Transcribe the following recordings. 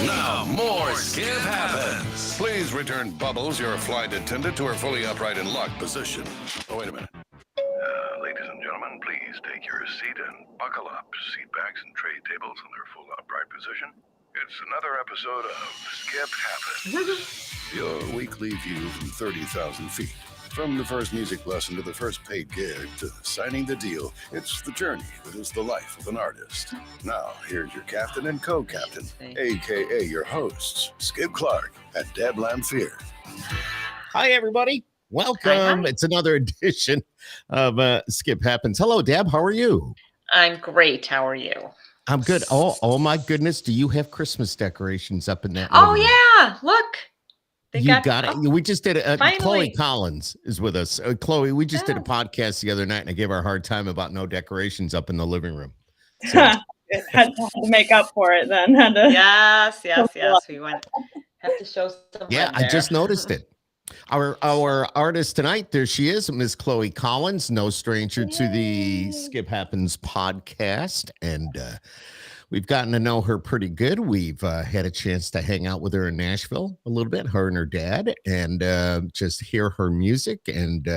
Now more Skip happens. Please return Bubbles, your flight attendant, to her fully upright and locked position. Oh, wait a minute. Ladies and gentlemen, please take your seat and buckle up. Seat backs and tray tables in their full upright position. It's another episode of Skip Happens. Your weekly view from 30,000 feet. From the first music lesson to the first paid gig to signing the deal, it's the journey that is the life of an artist. Now, here's your captain and co-captain, a.k.a. your hosts, Skip Clark and Deb Lamphere. Hi, everybody. Welcome. Hi. It's another edition of Skip Happens. Hello, Deb. How are you? I'm great. How are you? I'm good. Oh my goodness. Do you have Christmas decorations up in that? Oh, yeah. Look. You got it. We just did it. Chole Collins is with us. Chole, we just did a podcast the other night, and I gave her a hard time about no decorations up in the living room. So. It had to make up for it then. Yes. We have to show some. Yeah, I just noticed it. Our artist tonight, there she is, Miss Chole Collins, no stranger to the Skip Happens podcast, and we've gotten to know her pretty good. We've had a chance to hang out with her in Nashville a little bit, her and her dad, and just hear her music. And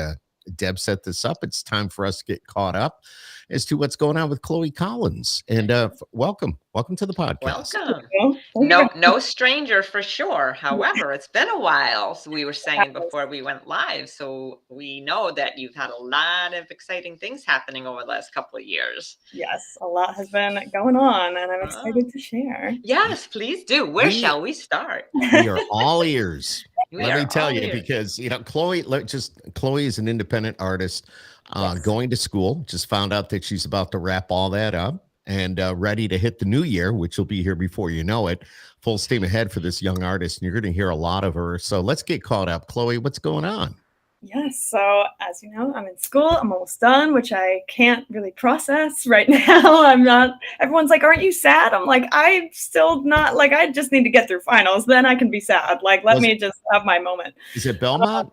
Deb set this up. It's time for us to get caught up as to what's going on with Chole Collins. And welcome to the podcast. Welcome. No stranger for sure. However, it's been a while. So we were saying before we went live. So we know that you've had a lot of exciting things happening over the last couple of years. Yes, a lot has been going on, and I'm excited to share. Yes, please do. Where shall we start? We are all ears. Let me tell you, because Chole is an independent artist. Going to school, just found out that she's about to wrap all that up and ready to hit the new year, which will be here before you know it. Full steam ahead for this young artist, and you're going to hear a lot of her. So let's get caught up. Chole, what's going on? Yes, so as you know, I'm in school. I'm almost done, which I can't really process right now. I'm not. Everyone's like, "Aren't you sad?" I'm like, I'm still not. Like, I just need to get through finals, then I can be sad. Like, let me just have my moment. Is it Belmont?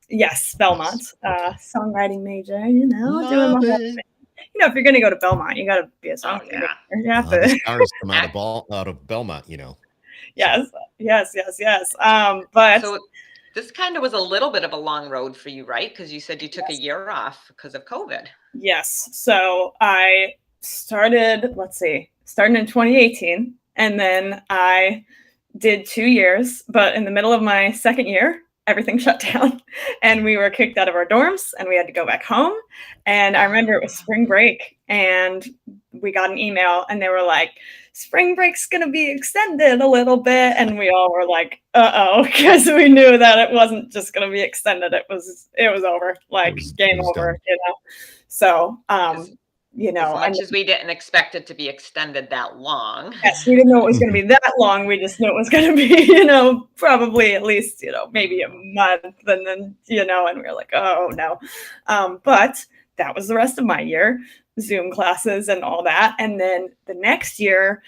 Yes, Belmont, songwriting major, doing my whole thing. If you're going to go to Belmont, you got to be a songwriter. Yeah. You have to. The stars come out of Belmont, Yes. But so this kind of was a little bit of a long road for you, right? Because you said you took a year off because of COVID. Yes. So I started in 2018, and then I did 2 years, but in the middle of my second year, everything shut down and we were kicked out of our dorms and we had to go back home. And I remember it was spring break and we got an email and they were like, spring break's going to be extended a little bit. And we all were like, because we knew that it wasn't just going to be extended. It was over, like game over, So, as much as we didn't expect it to be extended that long. Yes, we didn't know it was going to be that long. We just knew it was going to be, probably at least, maybe a month. And then, and we were like, oh, no. But that was the rest of my year, Zoom classes and all that. And then the next year,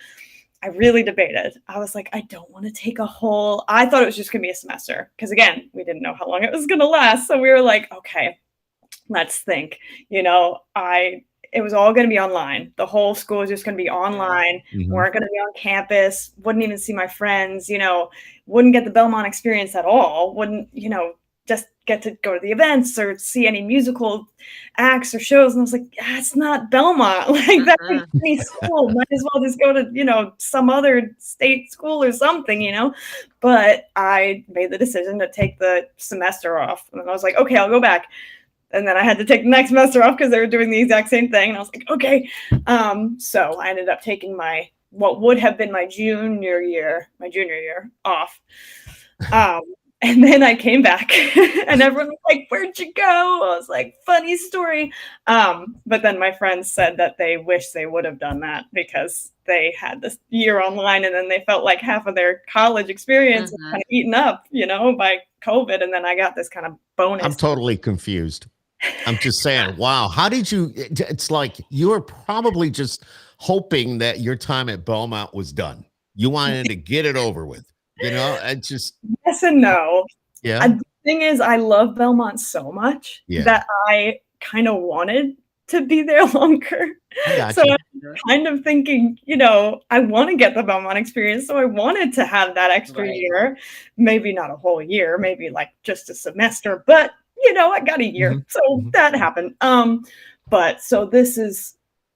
I really debated. I was like, I don't want to take I thought it was just going to be a semester. Because, again, we didn't know how long it was going to last. So we were like, okay, let's think. It was all going to be online. The whole school was just going to be online. Mm-hmm. Weren't going to be on campus. Wouldn't even see my friends, wouldn't get the Belmont experience at all. Wouldn't, just get to go to the events or see any musical acts or shows. And I was like, it's not Belmont. Like that's any school. Might as well just go to, some other state school or something, But I made the decision to take the semester off. And I was like, okay, I'll go back. And then I had to take the next semester off because they were doing the exact same thing. And I was like, okay. So I ended up taking what would have been my junior year off. And then I came back and everyone was like, where'd you go? I was like, funny story. But then my friends said that they wish they would have done that because they had this year online and then they felt like half of their college experience was kind of eaten up, by COVID. And then I got this kind of bonus. I'm totally confused. I'm just saying, wow. How did you, it's like you were probably just hoping that your time at Belmont was done. You wanted to get it over with, it's just. Yes and no. Yeah. The thing is, I love Belmont so much that I kind of wanted to be there longer. I So gotcha. I'm kind of thinking, I want to get the Belmont experience. So I wanted to have that extra Right. year, maybe not a whole year, maybe like just a semester, but I got a year. Mhm, So mhm. that happened. But so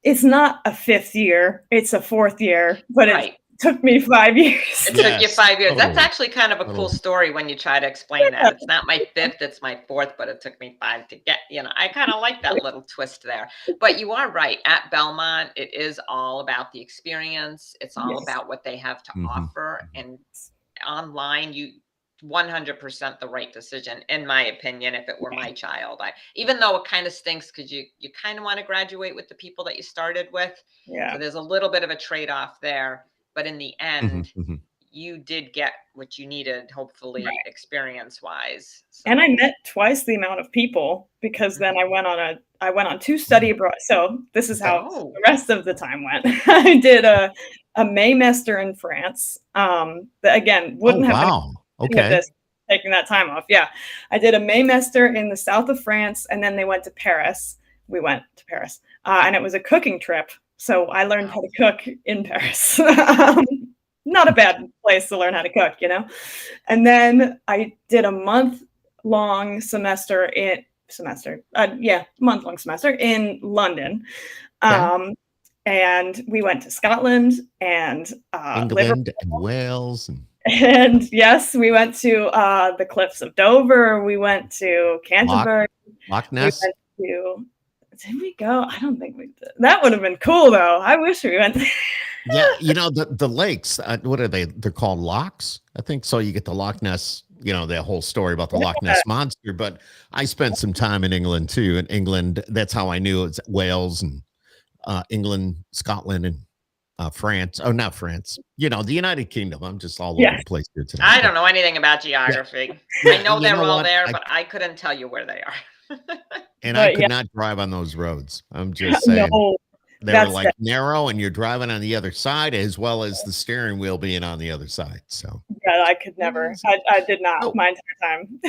it's not a 5th year, it's a 4th year, but it Right. took me 5 years. It took you Yes, 5 years. That's totally, actually kind of a cool totally. story when you try to explain that. It's not my 5th, it's my 4th, but it took me 5 to get, I kind of like that little twist there. But you are right. At Belmont, it is all about the experience. It's all Yes. about what they have to Mhm, offer. mhm. And online, you 100% the right decision, in my opinion, if it were my child. Even though it kind of stinks because you kind of want to graduate with the people that you started with. Yeah. So there's a little bit of a trade-off there. But in the Mhm, end, mhm. you did get what you needed, hopefully, experience wise. And I So, met twice the amount of people because then mhm. I went on 2 study abroad. So this is how Oh, the rest of the time went. I did a Maymester in France. That again Oh, wouldn't have been wow. with Okay. this taking that time off. Yeah. I did a Maymester in the south of France and then they went to Paris. We went to Paris. And it was a cooking trip. So I learned how to cook in Paris. Not a bad place to learn how to cook, And then I did a month-long month-long semester in London. Okay. And we went to Scotland and Liverpool. England and Wales and And yes, we went to the cliffs of Dover. We went to Loch Canterbury. Loch We Ness. went to, did we go? I don't think we did. That would have been cool though. I wish we went. Yeah, the lakes. What are they? They're called locks, I think. So you get the Loch Ness. That whole story about the Loch Ness monster. But I spent some time in England too. In England, that's how I knew it's Wales and England, Scotland, and France. Oh, not France. The United Kingdom. I'm just all over Yes. the place here today. I But don't know anything about geography. yeah, I know you they're know all what? there, but I couldn't tell you where they are. And I But could yeah, not drive on those roads. I'm just saying. no, They were that's like the narrow, and you're driving on the other side, as well as the steering wheel being on the other side. So, yeah, I could never. I did not so, my entire time.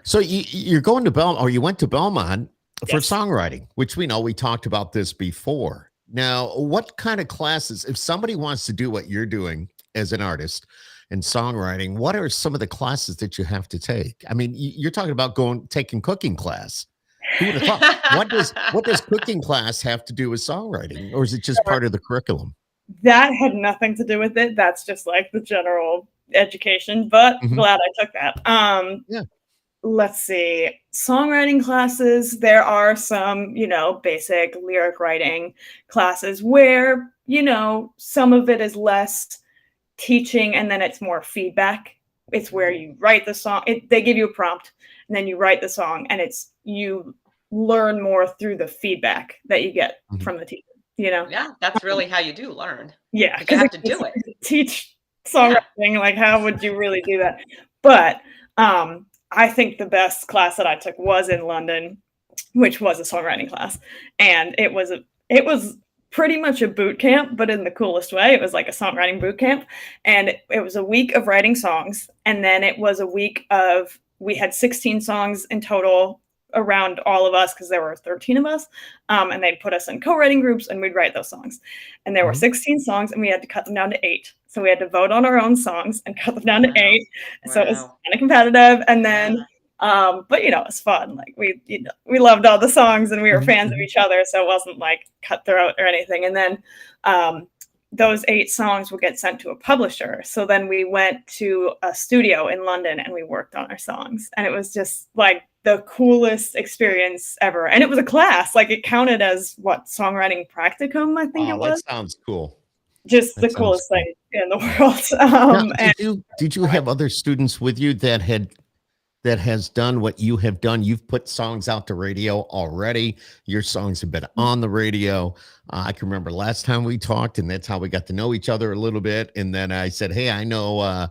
so you're going to or you went to Belmont for Yes. songwriting, which we talked about this before. Now, what kind of classes, if somebody wants to do what you're doing as an artist in songwriting, what are some of the classes that you have to take? I mean, you're talking about taking cooking class. Who would have thought? What does cooking class have to do with songwriting, or is it just part of the curriculum? That had nothing to do with it. That's just like the general education, but Mhm. glad I took that. Yeah. Let's see. Songwriting classes, there are some, basic lyric writing classes where, some of it is less teaching and then it's more feedback. It's where you write the song. They give you a prompt and then you write the song and you learn more through the feedback that you get Mhm. from the teacher, Yeah, that's really how you do learn. Yeah, Because you because have to do it. teach Yeah. songwriting, like how would you really do that? But I think the best class that I took was in London, which was a songwriting class, and it was pretty much a boot camp, but in the coolest way. It was like a songwriting boot camp, and it was a week of writing songs, and then it was a week of we had 16 songs in total around all of us because there were 13 of us, and they'd put us in co-writing groups and we'd write those songs. And there were Mhm. 16 songs and we had to cut them down to 8. So we had to vote on our own songs and cut them down to Wow. 8. So it was Wow. kind of competitive. And Yeah. then but it's fun. Like we loved all the songs and we were Mhm, fans of mhm. each other. So it wasn't like cutthroat or anything. And then those 8 songs would get sent to a publisher. So then we went to a studio in London and we worked on our songs. And it was just like the coolest experience ever. And it was a class. Like it counted as songwriting practicum, I think it Oh, that was. sounds cool. Just the That sounds coolest cool. thing in the world. Now, And did you have other students with you that has done what you have done? You've put songs out to radio already. Your songs have been on the radio. I can remember last time we talked, and that's how we got to know each other a little bit. And then I said, "Hey, I know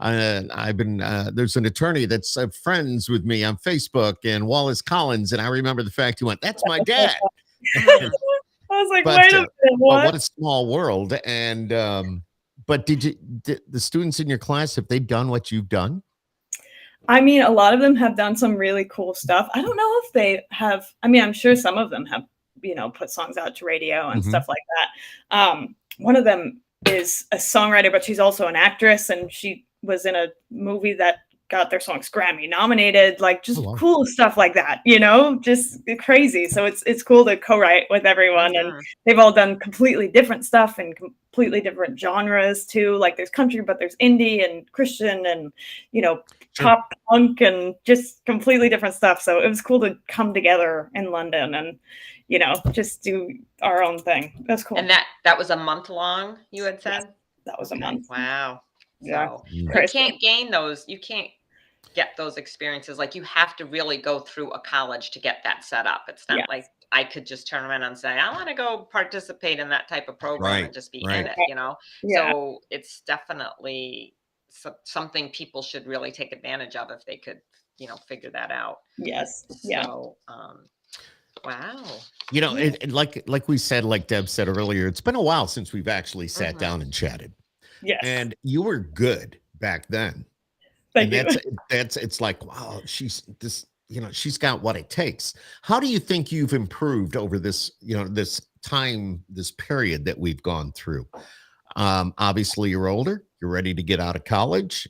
I've been there's an attorney that's friends with me on Facebook, and Wallace Collins." And I remember the fact he went, "That's my dad." I was like, But wait a minute, but what what? a small world. And but did the students in your class, have they done what you've done? I mean, a lot of them have done some really cool stuff. I don't know if they have, I mean, I'm sure some of them have put songs out to radio and Mhm. stuff like that. One of them is a songwriter, but she's also an actress, and she was in a movie that got their songs Grammy nominated, like just Oh, wow. cool stuff like that, just crazy. So it's cool to co-write with everyone, and they've all done completely different stuff and completely different genres too. Like there's country, but there's indie and Christian and Sure. pop punk and just completely different stuff. So it was cool to come together in London and just do our own thing. That's cool. And that was a month long, you had said? Yes, that was a month. Wow. Yeah. So Crazy. you can't get those experiences. Like you have to really go through a college to get that set up. It's not Yes. like I could just turn around and say, I want to go participate in that type of program Right, and just be right. in it, Yeah. So it's definitely something people should really take advantage of if they could, figure that out. Yes. Yeah. So, wow. And like we said, like Deb said earlier, it's been a while since we've actually sat down and chatted. Yes. And you were good back then. Thank you. It's like, wow, she's got what it takes. How do you think you've improved over this, this time, this period that we've gone through? Obviously you're older, you're ready to get out of college.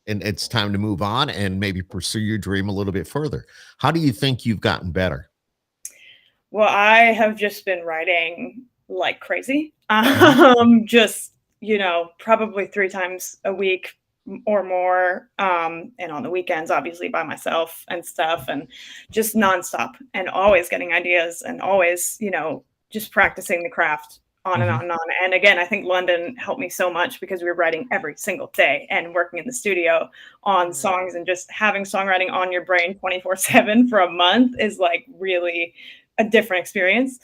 And it's time to move on and maybe pursue your dream a little bit further. How do you think you've gotten better? Well, I have just been writing like crazy. Just, probably 3 times a week or more. And on the weekends, obviously by myself and stuff, and just nonstop and always getting ideas and always, just practicing the craft on and on and on. And again, I think London helped me so much because we were writing every single day and working in the studio on songs, and just having songwriting on your brain 24/7 for a month is like really a different experience.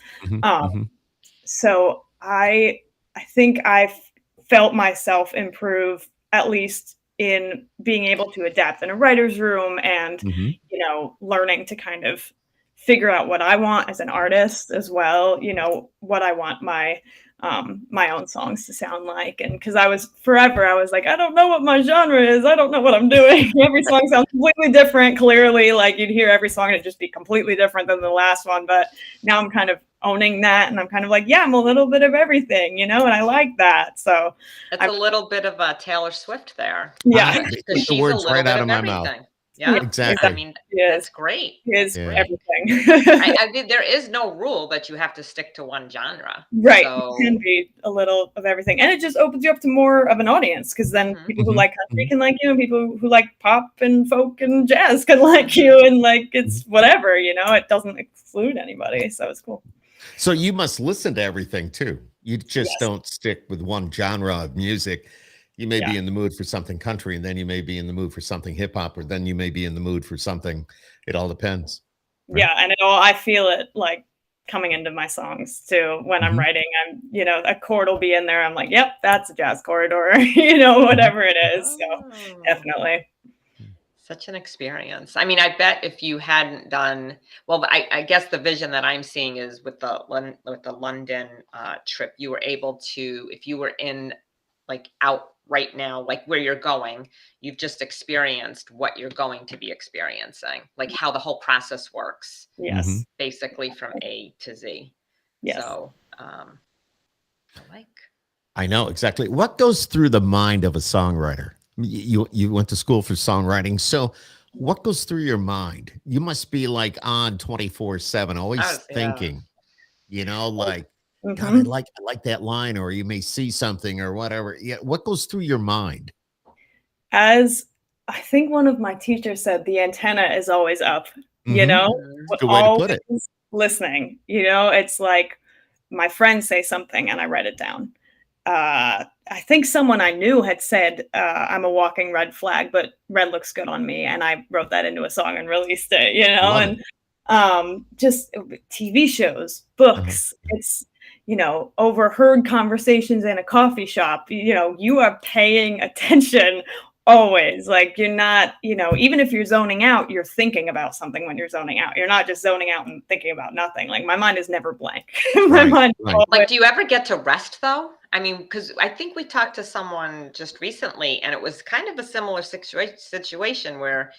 So I think I've felt myself improve, at least in being able to adapt in a writer's room and, learning to kind of figure out what I want as an artist as well, what I want my own songs to sound like. And because I was like, I don't know what my genre is. I don't know what I'm doing. Every song sounds completely different. Clearly, like you'd hear every song and it'd just be completely different than the last one. But now I'm kind of owning that, and I'm kind of like, yeah, I'm a little bit of everything, and I like that. So it's a little bit of a Taylor Swift there. Yeah. Because she's words a little right bit out of of my everything. mouth. Yeah, exactly. I mean, that's great. Is Yeah. everything. I mean, there is no rule that you have to stick to one genre. Right. So, It can be a little of everything. And it just opens you up to more of an audience, because then people who like country can like you, and people who like pop and folk and jazz can like you, and like it's whatever, it doesn't exclude anybody. So it's cool. So you must listen to everything too. You just don't stick with one genre of music. You may be in the mood for something country, and then you may be in the mood for something hip hop, or then you may be in the mood for something. It all depends. Right? Yeah. And I feel it like coming into my songs too. When I'm writing, I'm, a chord will be in there. I'm like, yep, that's a jazz chord, or, whatever it is. So definitely. Such an experience. I mean, I bet if you hadn't done well, I guess the vision that I'm seeing is with the London trip, you were able to, if you were in like out right now, like where you're going, you've just experienced what you're going to be experiencing, like how the whole process works. Yes. Basically from A to Z. Yes. So, I know exactly what goes through the mind of a songwriter. You went to school for songwriting, so what goes through your mind? You must be like on 24/7, always thinking, like, God, I like that line, or you may see something or whatever. Yeah, what goes through your mind? As I think one of my teachers said, the antenna is always up. Good way to put it. Listening. It's like my friends say something and I write it down. I think someone I knew had said, I'm a walking red flag, but red looks good on me. And I wrote that into a song and released it, and just TV shows, books. It's, overheard conversations in a coffee shop. You are paying attention always. Like you're not, even if you're zoning out, you're thinking about something when you're zoning out. You're not just zoning out and thinking about nothing. Like my mind is never blank. My mind. Like, do you ever get to rest though? I mean, because I think we talked to someone just recently, and it was kind of a similar situation where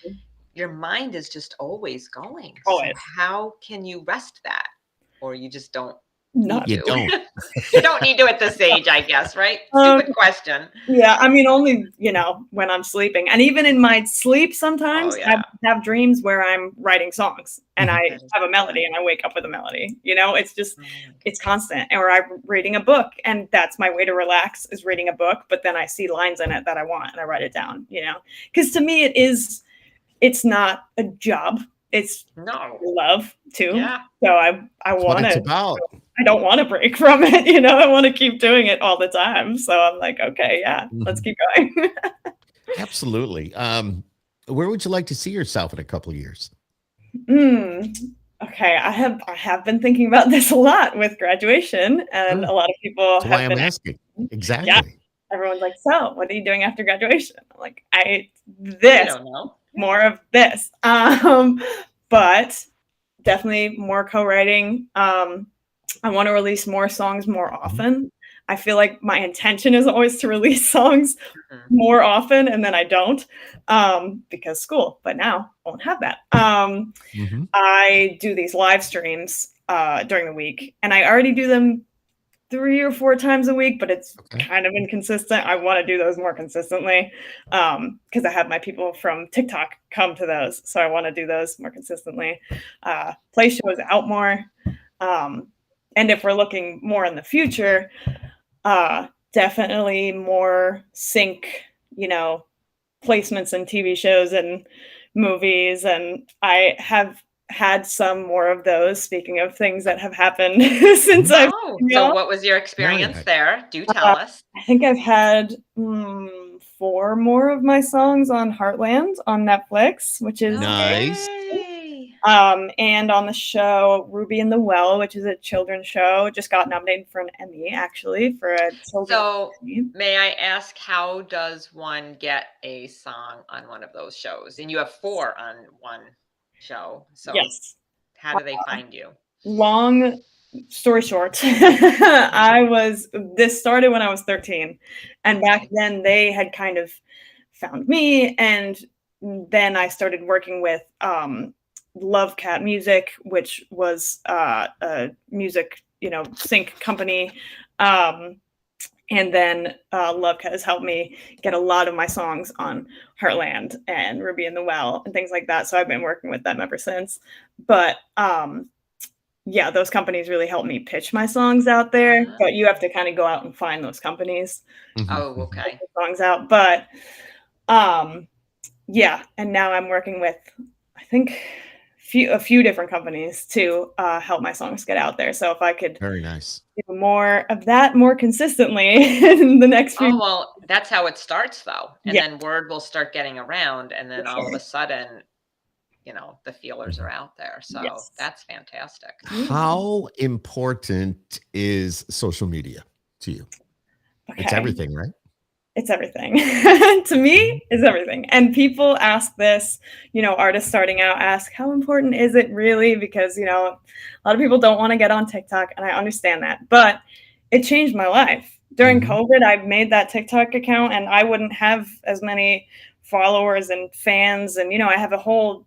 your mind is just always going. Always. So how can you rest that? or you just don't Not need You to? don't. You don't need to at this age, I guess, right? Um, Stupid question. Yeah, I mean, only, when I'm sleeping. And even in my sleep, sometimes Oh, I yeah. have dreams where I'm writing songs and I That is have a so melody fun. and I wake up with a melody. It's just, Oh, it's constant. Or I'm reading a book and that's my way to relax is reading a book. But then I see lines in it that I want and I write it down, because to me, it's not a job. It's no. love too. Yeah. So I That's what want it's to. about. I don't want to break from it, I want to keep doing it all the time. So I'm like, okay, yeah, let's keep going. Absolutely. Where would you like to see yourself in a couple of years? Okay, I have been thinking about this a lot with graduation, and Sure. a lot of people That's why have I'm been asking. asking. Exactly. Yeah, everyone's like, so what are you doing after graduation? I'm like, We this, don't know. more of this. But definitely more co-writing. I want to release more songs more often. I feel like my intention is always to release songs Mhm. more often, and then I don't because school. But now I won't have that. Mhm. I do these live streams during the week, and I already do them 3 or 4 times a week, but it's Okay. kind of inconsistent. I want to do those more consistently because I have my people from TikTok come to those, so I want to do those more consistently. Play shows out more, and if we're looking more in the future, definitely more sync, placements in TV shows and movies, and I have had some more of those. Speaking of things that have happened since I've Oh, been so young, what was your experience nice. there? Do tell us. I think I've had 4 more of my songs on Heartland on Netflix, which is Nice. Yay. and on the show Ruby in the Well, which is a children's show, just got nominated for an Emmy actually for a children's So movie. may I ask, how does one get a song on one of those shows? And you have 4 on one show. So Yes. how do they find you? Long story short, this started when I was 13, and back Okay. then they had kind of found me, and then I started working with Love Cat Music, which was a music sync company, and then Love Cat has helped me get a lot of my songs on Heartland and Ruby in the Well and things like that, so I've been working with them ever since. But yeah, those companies really help me pitch my songs out there, but you have to kind of go out and find those companies, Mhm. Oh, Mhm. okay. the songs out. But yeah, and now I'm working with, I think, a few different companies to help my songs get out there. So if I could Very nice. do more of that more consistently in the next few Oh, well, that's how it starts though. And Yeah. then word will start getting around, and then For all of sure. a sudden, the feelers are out there. So Yes. that's fantastic. How important is social media to you? It's Okay. everything, right? It's everything. To me, it's everything. And people ask this, artists starting out ask, how important is it really? Because, a lot of people don't want to get on TikTok, and I understand that. But it changed my life. During Mhm. COVID, I made that TikTok account, and I wouldn't have as many followers and fans. And, I have a whole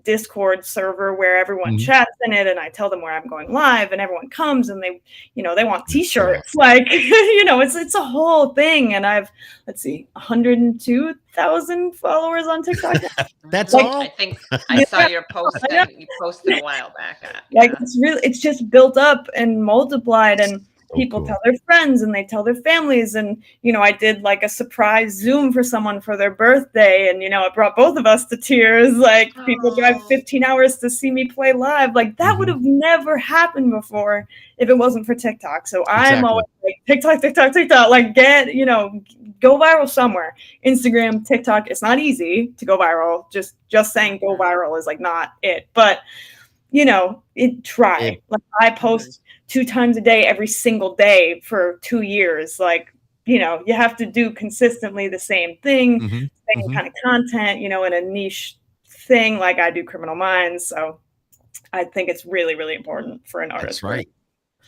Discord server where everyone Mhm. chats in it, and I tell them where I'm going live, and everyone comes, and they want That's so t-shirts, awesome. like, it's a whole thing. And I've, let's see, 102,000 followers on TikTok. That's Mhm. all? I think I saw your post I know. that you posted a while back. Like, Yeah. it's just built up and multiplied, and So people cool. tell their friends and they tell their families. And I did like a surprise Zoom for someone for their birthday, and it brought both of us to tears. Like, people drive Oh. 15 hours to see me play live. Like, that would Mhm. have never happened before if it wasn't for TikTok. So I'm Exactly. always like, TikTok, TikTok, TikTok. Like, go viral somewhere. Instagram, TikTok. It's not easy to go viral. Just saying go viral is like not it. But try. It Like, I post 2 times a day every single day for 2 years. Like, you have to do consistently the same thing, Mhm. same Mhm. kind of content, in a niche thing. Like, I do Criminal Minds, so I think it's really, really important for an That's artist. right.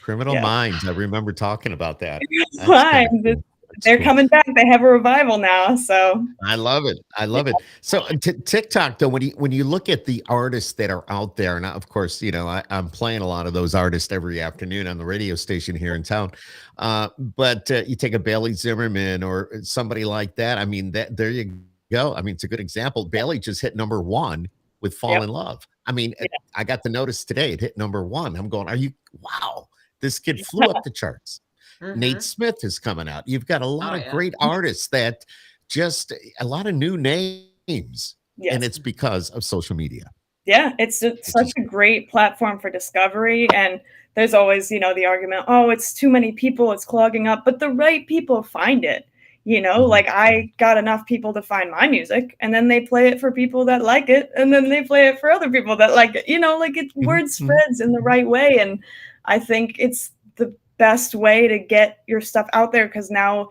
Criminal Yeah. Minds. I remember talking about that. That's kinda Minds. cool. they're cool. coming back. They have a revival now. So I love it. I love it. So TikTok, though, when you look at the artists that are out there, and of course, I'm playing a lot of those artists every afternoon on the radio station here in town. But you take a Bailey Zimmerman or somebody like that. I mean, there you go. I mean, it's a good example. Bailey just hit #1 with "Fall Yep. in Love." I mean, I got the notice today. It hit #1. I'm going, wow, this kid flew up the charts. Nate Smith is coming out. You've got a lot of great artists that just a lot of new names, and it's because of social media. Yeah, it's such a great platform for discovery. And there's always, the argument, oh, it's too many people, it's clogging up, but the right people find it. Like I got enough people to find my music, and then they play it for people that like it, and then they play it for other people that like it. Like word spreads in the right way. And I think it's the best way to get your stuff out there, because now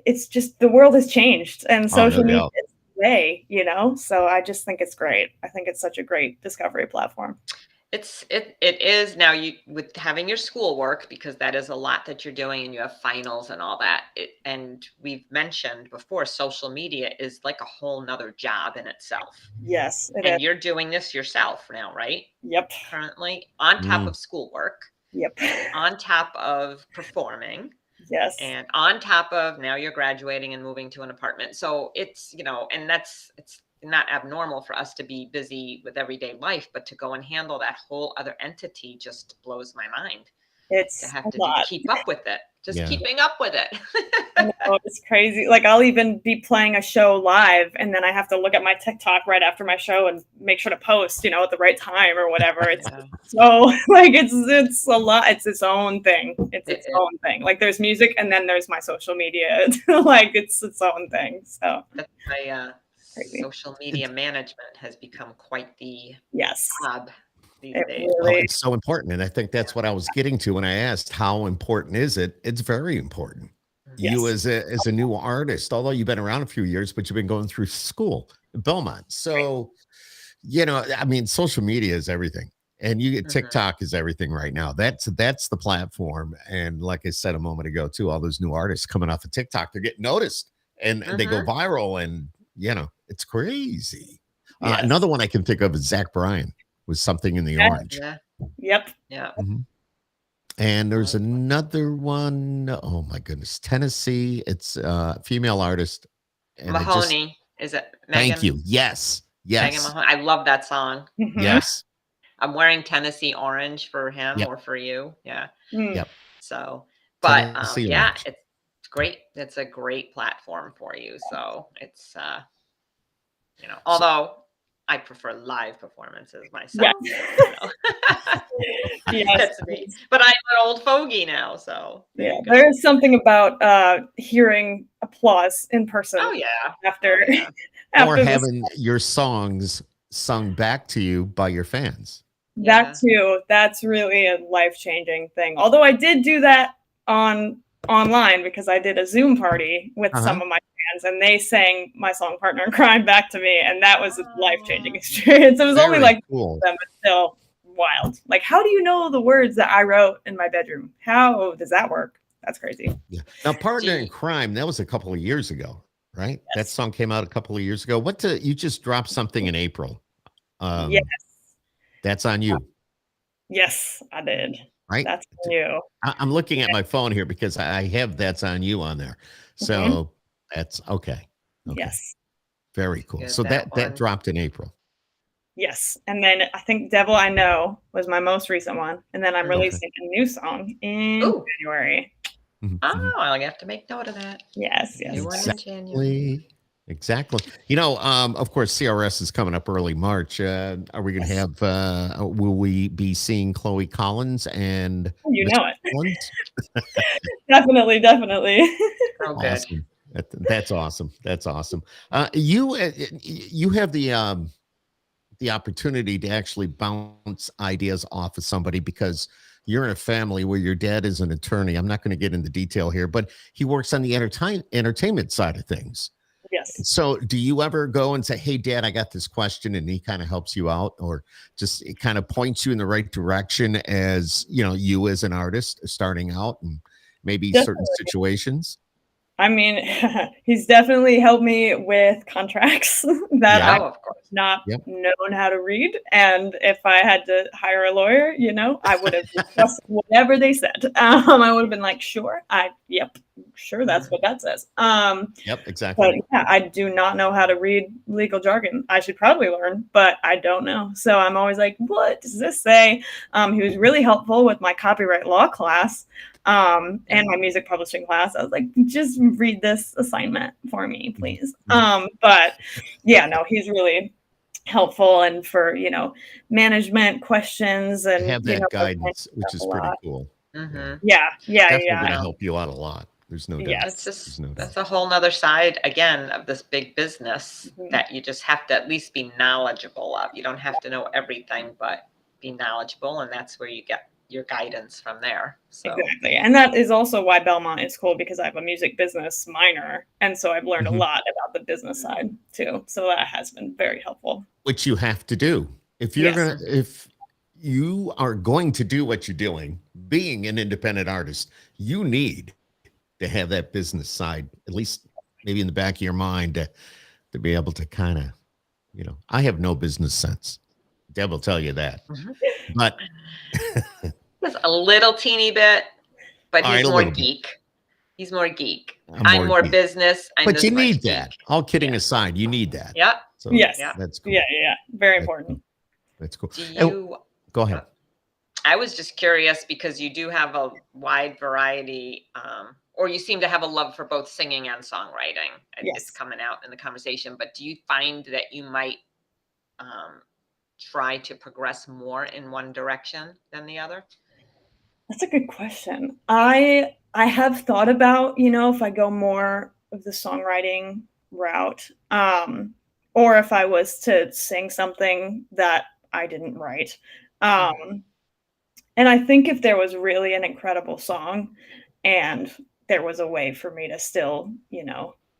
it's just the world has changed and social media is the way, so I just think it's great. I think it's such a great discovery platform. It is now, you with having your schoolwork, because that is a lot that you're doing, and you have finals and all that. And we've mentioned before, social media is like a whole nother job in itself. Yes, and is. You're doing this yourself now, right? Yep. Currently on top of schoolwork. Yep. On top of performing. Yes. And on top of now you're graduating and moving to an apartment. So it's, and it's not abnormal for us to be busy with everyday life, but to go and handle that whole other entity just blows my mind. It's to have to keep up with it. Keeping up with it. It's crazy. Like I'll even be playing a show live, and then I have to look at my TikTok right after my show and make sure to post, at the right time or whatever. It's so like it's a lot. It's its own thing. It's its own thing. Like there's music, and then there's my social media. Like it's its own thing. So that's my social media management has become quite the job. It's so important. And I think that's what I was getting to when I asked how important is it? It's very important. Yes. You as a new artist, although you've been around a few years, but you've been going through school in Belmont. So, I mean, social media is everything. And you get TikTok is everything right now. That's the platform. And like I said a moment ago, too, all those new artists coming off of TikTok, they're getting noticed and they go viral, and it's crazy. Yes. Another one I can think of is Zach Bryan. Was Something in the Orange. Yeah. Yep. Yeah. And there's another one. Oh my goodness, Tennessee. It's a female artist. And Mahoney. Is it Megan? Thank you. Yes. Megan Mahoney. I love that song. Yes. I'm wearing Tennessee Orange for him or for you. Yeah. Yep. So, but it's great. It's a great platform for you. So it's although I prefer live performances myself. Yeah. That's me. But I'm an old fogey now, so there's something about hearing applause in person. Oh yeah. After or having your songs sung back to you by your fans. That too. That's really a life-changing thing. Although I did do that online, because I did a Zoom party with some of my fans, and they sang my song "Partner in Crime" back to me, and that was a life-changing experience. It was only like cool. Them, but still wild. Like, how do you know the words that I wrote in my bedroom? How does that work? That's crazy. Yeah. Now, "Partner in Crime," that was a couple of years ago, right? Yes. That song came out a couple of years ago. You just dropped something in April? Yes. That's on you. Yes, I did. Right? That's on you. I'm looking at my phone here because I have "That's on You" on there. So that's okay. Yes. Very cool. So that dropped in April. Yes. And then I think "Devil I Know" was my most recent one. And then I'm releasing a new song in January. Oh, I'll have to make note of that. Yes. New one in January. Exactly. Of course, CRS is coming up early March. Are we going to have, will we be seeing Chole Collins and it. Definitely. Oh, awesome. That's awesome. That's awesome. You have the opportunity to actually bounce ideas off of somebody, because you're in a family where your dad is an attorney. I'm not going to get into detail here, but he works on the entertainment side of things. Yes. So do you ever go and say, "Hey, Dad, I got this question," and he kind of helps you out, or just it kind of points you in the right direction as, you as an artist starting out, and maybe certain situations? I mean, he's definitely helped me with contracts that Yeah. I Oh, of course. not Yep. known how to read. And if I had to hire a lawyer, I would have trusted whatever they said. I would have been like, sure, yep, sure, that's what that says. Yep, But exactly. yeah, I do not know how to read legal jargon. I should probably learn, but I don't know. So I'm always like, what does this say? He was really helpful with my copyright law class. And my music publishing class. I was like, just read this assignment for me, please. But yeah, no, he's really helpful and for, management questions To and, have that like, guidance, which a is pretty lot. cool. Mm-hmm. Yeah, yeah, Definitely yeah. going to help you out a lot. There's no doubt. It's Yes. just, There's no that's doubt. a whole nother side again of this big business Mhm. that you just have to at least be knowledgeable of. You don't have to know everything, but be knowledgeable, and that's where you get your guidance from there. So Exactly. And that is also why Belmont is cool, because I have a music business minor. And so I've learned a Mhm. lot about the business side too. So that has been very helpful. Which you have to do. If you are going to do what you're doing, being an independent artist, you need to have that business side, at least maybe in the back of your mind, to be able to kind of, I have no business sense. Deb will tell you that. But just a little teeny bit, but all right, he's a more little bit. geek. He's more geek. I'm I'm more geek. business. I'm But this you much need geek. that. All kidding Yeah. aside, you need that. Yep. So Yes. Yeah. that's cool. Yeah. Very That's important. cool. That's cool. Do And you? go ahead. I was just curious because you do have a wide variety, or you seem to have a love for both singing and songwriting. Yes. It's coming out in the conversation. But do you find that you might try to progress more in one direction than the other? That's a good question. I have thought about, if I go more of the songwriting route, or if I was to sing something that I didn't write. And I think if there was really an incredible song and there was a way for me to still,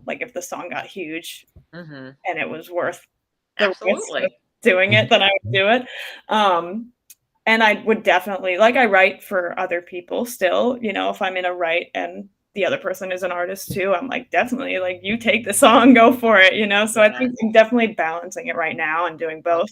like if the song got huge Mm-hmm. and it was worth the risk of Absolutely. doing it, then I would do it. And I would definitely, like, I write for other people still, if I'm in a write and the other person is an artist too, I'm like, definitely, like, you take the song, go for it, So I think I'm definitely balancing it right now and doing both.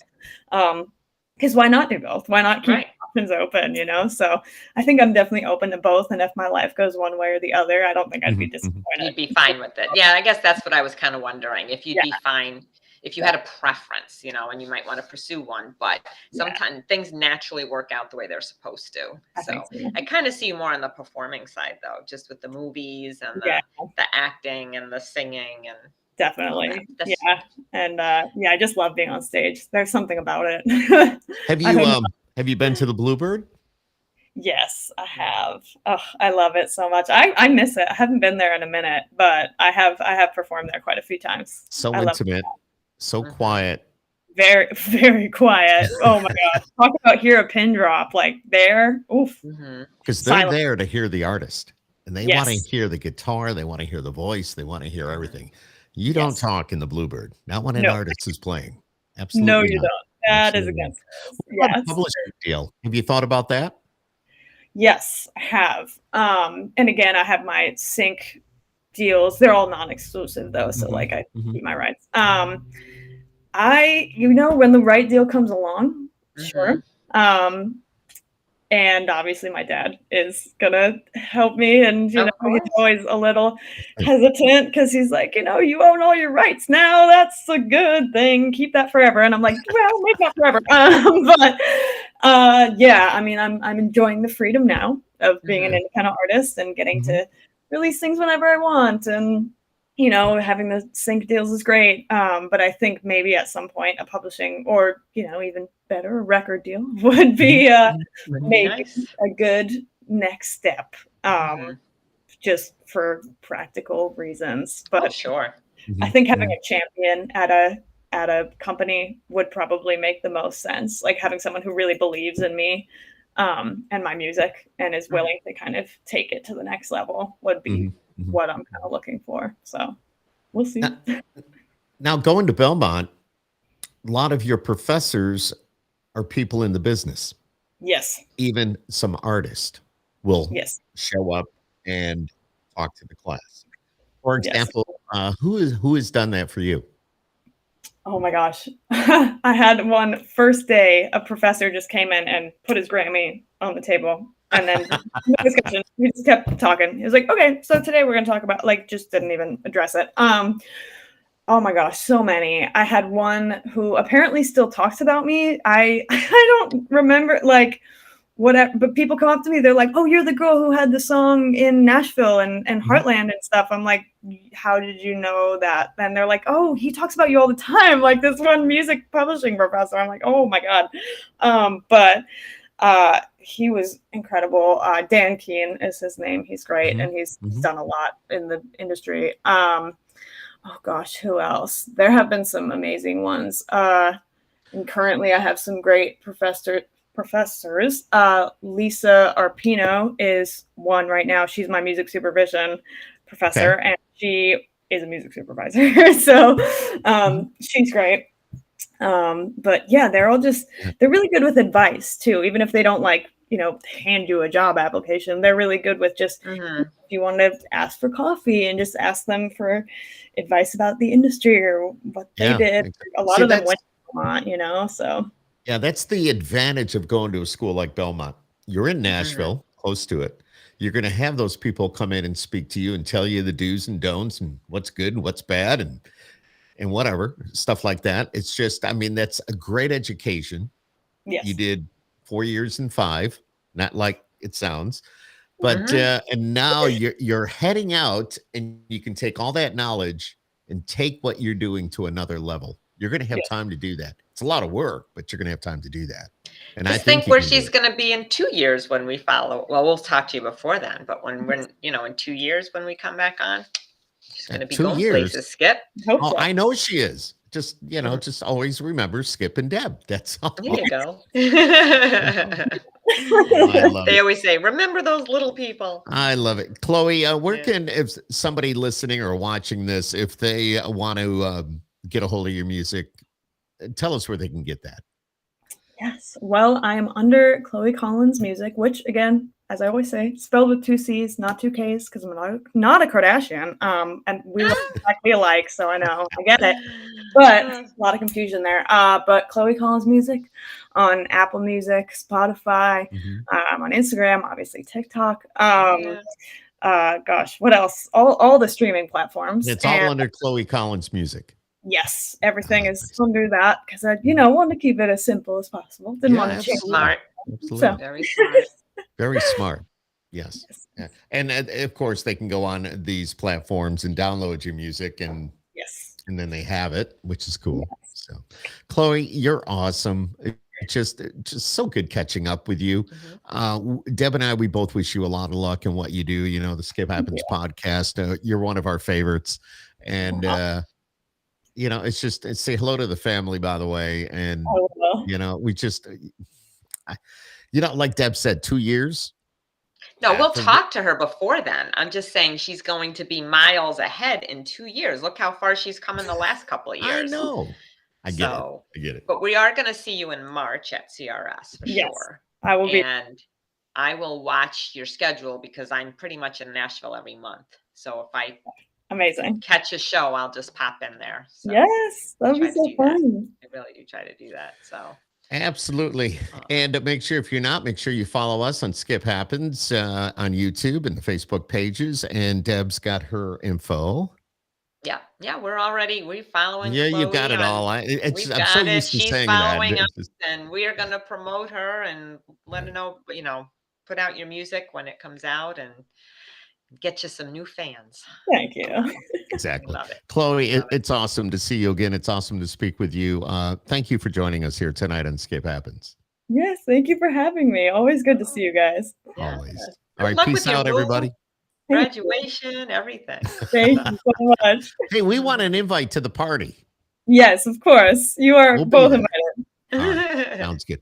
Because why not do both? Why not keep options open, So I think I'm definitely open to both. And if my life goes one way or the other, I don't think I'd be disappointed. You'd be fine with it. Yeah, I guess that's what I was kind of wondering. If you'd be fine, if you had a preference, and you might want to pursue one, but sometimes things naturally work out the way they're supposed to. So I kind of see you more on the performing side, though, just with the movies and the acting and the singing and definitely. And I just love being on stage. There's something about it. Have you been to the Bluebird? Yes, I have. Oh, I love it so much. I miss it. I haven't been there in a minute, but I have performed there quite a few times. So intimate, so quiet. Very, very quiet. Oh my God. Talk about hear a pin drop like there. Oof. Because they're there to hear the artist. And they want to hear the guitar. They want to hear the voice. They want to hear everything. You don't talk in the Bluebird. Not when an artist is playing. Absolutely No, you not. don't. That is against us. Yes. Publishing deal. Have you thought about that? Yes, I have. And again, I have my sync deals. They're all non-exclusive though. So like I keep my rights. When the right deal comes along, sure. And obviously my dad is gonna help me, and he's always a little hesitant because he's like, you own all your rights now. That's a good thing. Keep that forever. And I'm like, well, maybe not forever. I'm enjoying the freedom now of being an independent artist and getting to release things whenever I want, and having the sync deals is great. But I think maybe at some point a publishing or, even better, a record deal would be maybe a good next step, just for practical reasons. But I think having a champion at a company would probably make the most sense. Like having someone who really believes in me and my music and is willing to kind of take it to the next level would be what I'm kind of looking for. So we'll see. Now going to Belmont, a lot of your professors are people in the business. Yes. Even some artists will show up and talk to the class. For Yes. example, who has done that for you? Oh my gosh. I had one first day, a professor just came in and put his Grammy on the table. And then no discussion. We just kept talking. He was like, okay, so today we're gonna talk about, like, just didn't even address it. Oh my gosh, so many. I had one who apparently still talks about me. I I don't remember, like, whatever, but people come up to me, they're like, oh, you're the girl who had the song in Nashville and Heartland and stuff. I'm like, how did you know that? And they're like, oh, he talks about you all the time, like this one music publishing professor. I'm like, oh my God. But he was incredible. Dan Keen is his name. He's great, and he's done a lot in the industry. Oh gosh, who else? There have been some amazing ones. And currently I have some great professors. Lisa Arpino is one right now. She's my music supervision professor, and she is a music supervisor. So she's great. But yeah, they're really good with advice too. Even if they don't, like, hand you a job application, they're really good with just, if you want to ask for coffee and just ask them for advice about the industry or what they did. A lot of them went to Vermont, so. Yeah, that's the advantage of going to a school like Belmont. You're in Nashville, close to it. You're going to have those people come in and speak to you and tell you the do's and don'ts and what's good and what's bad and whatever, stuff like that. It's just, I mean, that's a great education. Yes. You did 4 years and 5, not like it sounds, but and now you're heading out, and you can take all that knowledge and take what you're doing to another level. You're going to have time to do that. It's a lot of work, but you're going to have time to do that. And Just I think where she's going to be in 2 years when we follow. Well, we'll talk to you before then, but when we're, in 2 years when we come back on, she's going to be 2 going years. places, Skip. Oh, I know she is. Just, just always remember Skip and Deb. That's all. There you go. I love They it. always say, remember those little people. I love it. Chloe, where can, if somebody listening or watching this, if they want to get a hold of your music, tell us where they can get that. Yes. Well, I am under Chloe Collins Music, which, again, as I always say, spelled with 2 C's, not 2 K's, because I'm not a Kardashian. And we look exactly alike, so I know, I get it. But a lot of confusion there. But Chloe Collins Music on Apple Music, Spotify, on Instagram, obviously TikTok. Gosh, what else? All the streaming platforms. It's all under Chloe Collins Music. Yes, everything is under that, because I, want to keep it as simple as possible. Didn't want to change. Smart. So. Very smart. Very smart. Yes. Yeah. And of course, they can go on these platforms and download your music, and and then they have it, which is cool. So, Chloe, you're awesome. It's just so good catching up with you. Deb and I, we both wish you a lot of luck in what you do. The Skip Happens podcast. You're one of our favorites, and it's just say hello to the family, by the way. And we just, like Deb said, 2 years. No, we'll talk to her before then. I'm just saying she's going to be miles ahead in 2 years. Look how far she's come in the last couple of years. I know. I get it. But we are going to see you in March at CRS for sure. I will be. And I will watch your schedule, because I'm pretty much in Nashville every month. So if I catch a show, I'll just pop in there. So yes, that'll be so fun. I really do try to do that. So. Absolutely. And make sure you follow us on Skip Happens on YouTube and the Facebook pages. And Deb's got her info. Yeah, we're following. Yeah, Chloe, you got it all. I'm so used to She's saying following that. us, and we are going to promote her and let her know. Put out your music when it comes out and get you some new fans. Thank you. Exactly. Love it. Chloe, it's awesome to see you again. It's awesome to speak with you. Thank you for joining us here tonight on Skip Happens. Yes, thank you for having me. Always good to see you guys. Always. All right, peace out, everybody. Graduation, everything. Thank you so much. Hey, we want an invite to the party. Yes, of course. You are both invited. All right, sounds good.